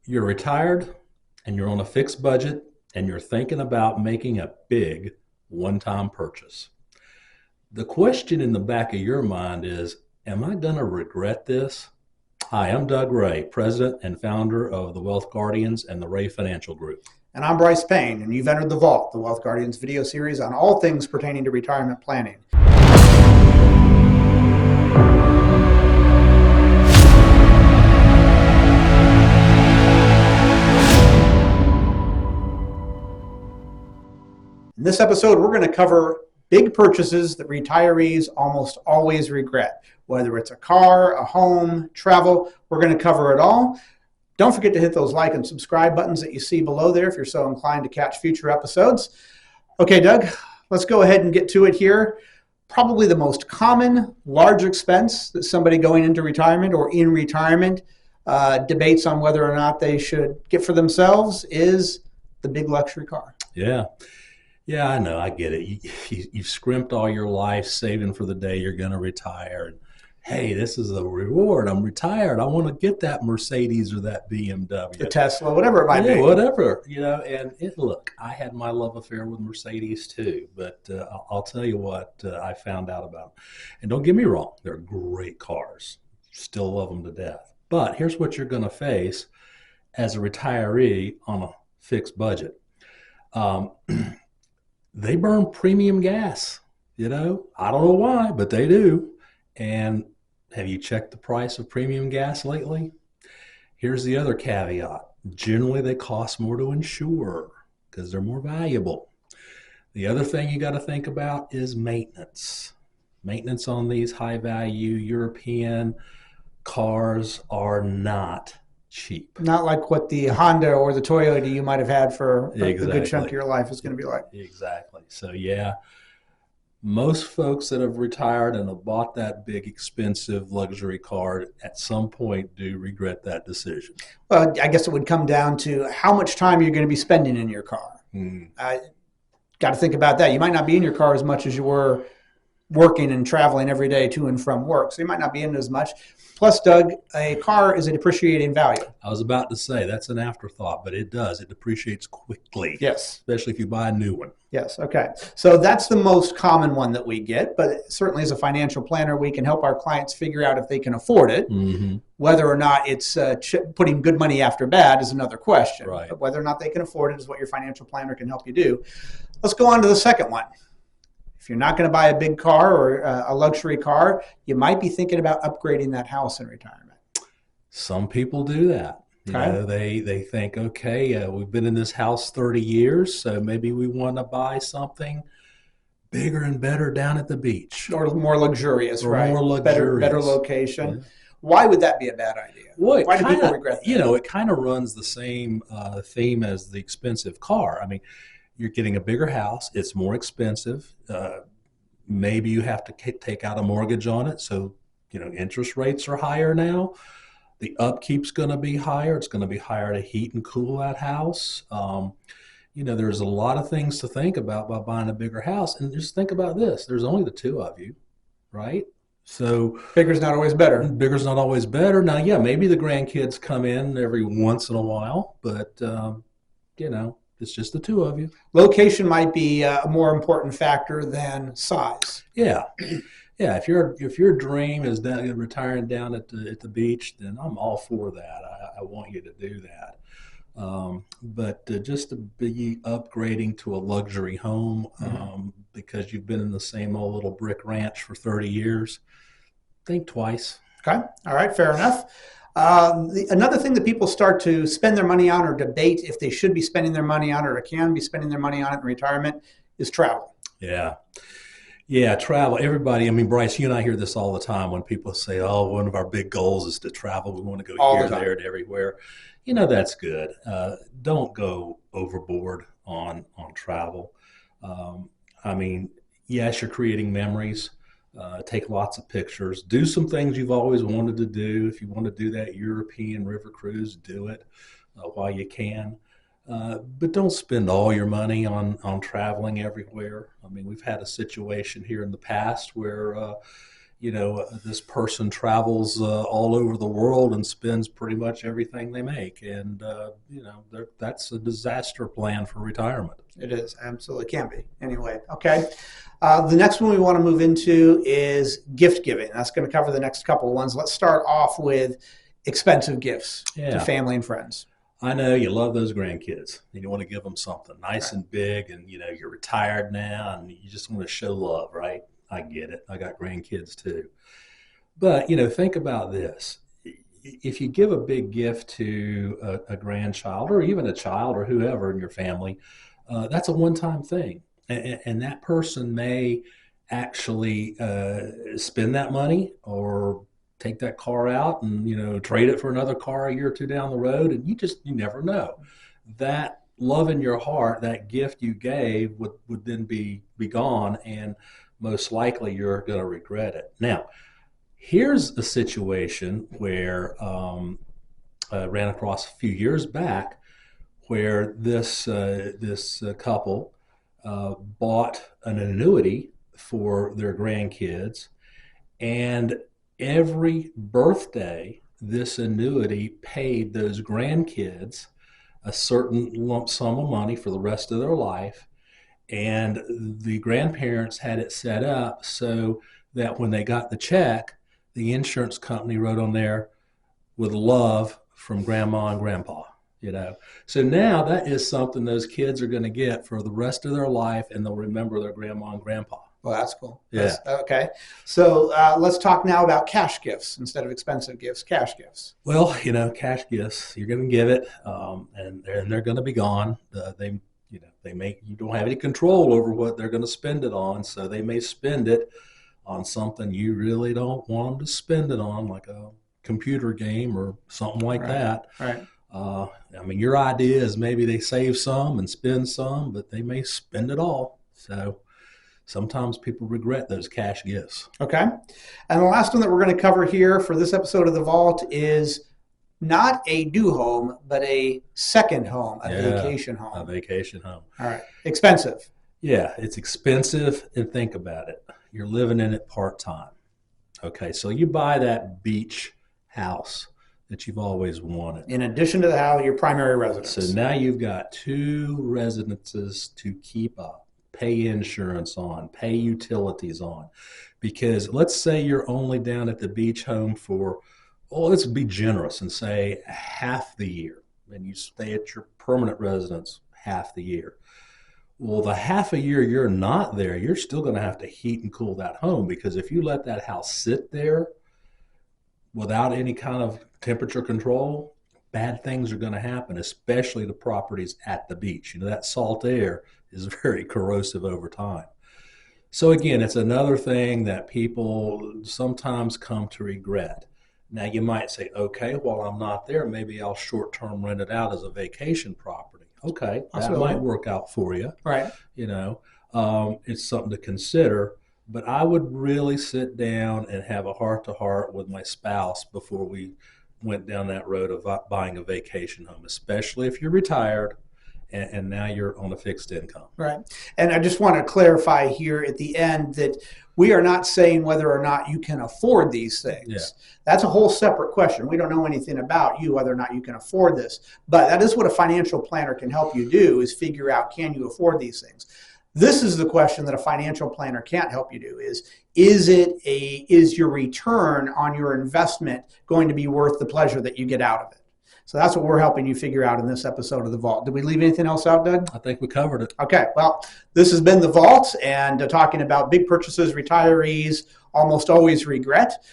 You're retired and you're on a fixed budget and you're thinking about making a big one-time purchase. The question in the back of your mind is, am I going to regret this? Hi, I'm Doug Ray, president and founder of the Wealth Guardians and the Ray Financial Group. And I'm Brice Payne, and you've entered The Vault, the Wealth Guardians video series on all things pertaining to retirement planning. In this episode, we're going to cover big purchases that retirees almost always regret. Whether it's a car, a home, travel, we're going to cover it all. Don't forget to hit those like and subscribe buttons that you see below there if you're so inclined to catch future episodes. Okay, Doug, let's go ahead and get to it here. Probably the most common large expense that somebody going into retirement or in retirement debates on whether or not they should get for themselves is the big luxury car. Yeah, I know. I get it. You've scrimped all your life saving for the day you're going to retire. And, hey, this is a reward. I'm retired. I want to get that Mercedes or that BMW. The Tesla, whatever it might be. Whatever. Look, I had my love affair with Mercedes too. But I'll tell you what I found out about them. And don't get me wrong. They're great cars. Still love them to death. But here's what you're going to face as a retiree on a fixed budget. They burn premium gas, I don't know why, but they do. And have you checked the price of premium gas lately? Here's the other caveat. Generally, they cost more to insure because they're more valuable. The other thing you got to think about is maintenance. Maintenance on these high-value European cars are not cheap. Not like what the Honda or the Toyota you might have had for Exactly. a good chunk of your life is going to be like. Exactly. So yeah, most folks that have retired and have bought that big expensive luxury car at some point do regret that decision. Well, I guess it would come down to how much time you're going to be spending in your car. Got to think about that. You might not be in your car as much as you were working and traveling every day to and from work. So you might not be in it as much. Plus, Doug, a car is a depreciating value. I was about to say that's an afterthought, but it does. It depreciates quickly. Yes. Especially if you buy a new one. Yes. Okay. So that's the most common one that we get. But certainly as a financial planner, we can help our clients figure out if they can afford it. Mm-hmm. Whether or not it's putting good money after bad is another question. Right. But whether or not they can afford it is what your financial planner can help you do. Let's go on to the second one. If you're not going to buy a big car or a luxury car, you might be thinking about upgrading that house in retirement. Some people do that. Okay. They think, okay, we've been in this house 30 years, so maybe we want to buy something bigger and better down at the beach. Or more luxurious, right? More luxurious. Better location. Yeah. Why would that be a bad idea? Well, Why do people regret that? It kind of runs the same theme as the expensive car. I mean, you're getting a bigger house. It's more expensive. Maybe you have to take out a mortgage on it. So, interest rates are higher now. The upkeep's going to be higher. It's going to be higher to heat and cool that house. There's a lot of things to think about by buying a bigger house. And just think about this. There's only the two of you, right? So bigger's not always better. Bigger's not always better. Now, yeah, maybe the grandkids come in every once in a while, but, it's just the two of you. Location might be a more important factor than size. Yeah. Yeah. If your dream is retiring down at the beach, then I'm all for that. I want you to do that. But just to be upgrading to a luxury home because you've been in the same old little brick ranch for 30 years, think twice. Okay. All right. Fair enough. Another thing that people start to spend their money on or debate if they should be spending their money on or can be spending their money on it in retirement is travel. Yeah. Yeah, travel. Everybody, Brice, you and I hear this all the time when people say, oh, one of our big goals is to travel. We want to go all here, the there, and everywhere. That's good. Don't go overboard on travel. Yes, you're creating memories. Take lots of pictures. Do some things you've always wanted to do. If you want to do that European river cruise, do it while you can. But don't spend all your money on traveling everywhere. We've had a situation here in the past where this person travels all over the world and spends pretty much everything they make. And, that's a disaster plan for retirement. It is. Absolutely can be. Anyway, okay. The next one we want to move into is gift giving. That's going to cover the next couple of ones. Let's start off with expensive gifts to family and friends. I know you love those grandkids and you want to give them something nice and big, and you're retired now and you just want to show love, right? I get it. I got grandkids too. But, think about this. If you give a big gift to a grandchild or even a child or whoever in your family, that's a one-time thing. And that person may actually spend that money or take that car out and trade it for another car a year or two down the road, and you never know. That love in your heart, that gift you gave would then be gone, and most likely you're going to regret it. Now, here's a situation where I ran across a few years back where this couple bought an annuity for their grandkids, and every birthday, this annuity paid those grandkids a certain lump sum of money for the rest of their life. And the grandparents had it set up so that when they got the check, the insurance company wrote on there, "With love from Grandma and Grandpa." So now that is something those kids are going to get for the rest of their life, and they'll remember their Grandma and Grandpa. Well, that's cool. Yeah. Okay. So let's talk now about cash gifts instead of expensive gifts. Cash gifts. Well, cash gifts, you're going to give it, and they're going to be gone. You don't have any control over what they're going to spend it on, so they may spend it on something you really don't want them to spend it on, like a computer game or something like that. Right. Your idea is maybe they save some and spend some, but they may spend it all. So sometimes people regret those cash gifts. Okay. And the last one that we're going to cover here for this episode of The Vault is not a new home, but a second home, a vacation home. A vacation home. All right. Expensive. Yeah, it's expensive, and think about it. You're living in it part-time. Okay, so you buy that beach house that you've always wanted. In addition to the house, your primary residence. So now you've got 2 residences to keep up, pay insurance on, pay utilities on. Because let's say you're only down at the beach home for, let's be generous and say half the year, and you stay at your permanent residence half the year. Well, the half a year you're not there, you're still going to have to heat and cool that home, because if you let that house sit there without any kind of temperature control, bad things are going to happen, especially the properties at the beach. That salt air is very corrosive over time. So again, it's another thing that people sometimes come to regret. Now you might say, okay, while I'm not there, maybe I'll short-term rent it out as a vacation property. Okay, that might work out for you. Right. It's something to consider. But I would really sit down and have a heart-to-heart with my spouse before we went down that road of buying a vacation home, especially if you're retired and now you're on a fixed income. Right. And I just want to clarify here at the end that we are not saying whether or not you can afford these things. Yeah. That's a whole separate question. We don't know anything about you, whether or not you can afford this. But that is what a financial planner can help you do, is figure out, can you afford these things? This is the question that a financial planner can't help you do, is your return on your investment going to be worth the pleasure that you get out of it? So that's what we're helping you figure out in this episode of The Vault. Did we leave anything else out, Doug? I think we covered it. Okay, well, this has been The Vault, and talking about big purchases retirees almost always regret.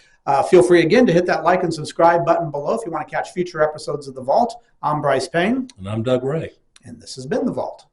Feel free again to hit that like and subscribe button below if you want to catch future episodes of The Vault. I'm Brice Payne. And I'm Doug Ray. And this has been The Vault.